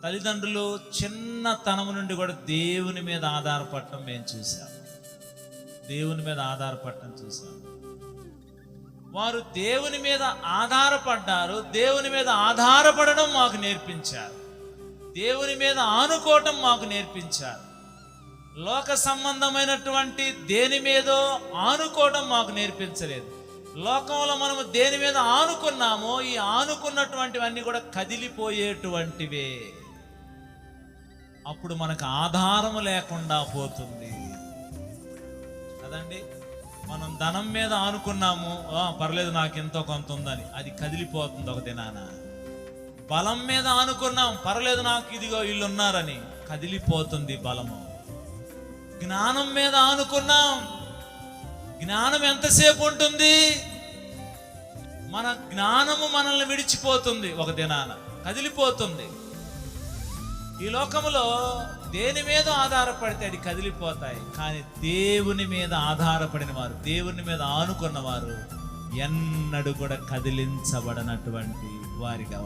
తల్లిదండ్రులు చిన్నతనం నుండి కూడా దేవుని మీద ఆధారపడటం మేము చూసాం. దేవుని మీద ఆధారపడటం చూసాం. వారు దేవుని మీద ఆధారపడ్డారు. దేవుని మీద ఆధారపడడం మాకు నేర్పించారు. దేవుని మీద ఆనుకోవటం మాకు నేర్పించారు. లోక సంబంధమైనటువంటి దేని మీదో ఆనుకోవడం మాకు నేర్పించలేదు. లోకంలో మనము దేని మీద ఆనుకున్నామో ఈ ఆనుకున్నటువంటివన్నీ కూడా కదిలిపోయేటువంటివే. అప్పుడు మనకు ఆధారం లేకుండా పోతుంది కదండి. మనం ధనం మీద ఆనుకున్నాము, పర్లేదు నాకు ఎంతో కొంత ఉందని, అది కదిలిపోతుంది ఒక దినాన. బలం మీద ఆనుకున్నాం, పర్లేదు నాకు ఇదిగో వీళ్ళు ఉన్నారని, కదిలిపోతుంది బలము. జ్ఞానం మీద ఆనుకున్నాం, జ్ఞానం ఎంతసేపు ఉంటుంది? మన జ్ఞానము మనల్ని విడిచిపోతుంది, ఒక దినాన కదిలిపోతుంది. ఈ లోకములో దేని మీద ఆధారపడితే అది కదిలిపోతాయి. కానీ దేవుని మీద ఆధారపడిన వారు, దేవుని మీద ఆనుకున్న వారు ఎన్నడూ కూడా కదిలించబడనటువంటి వారిగా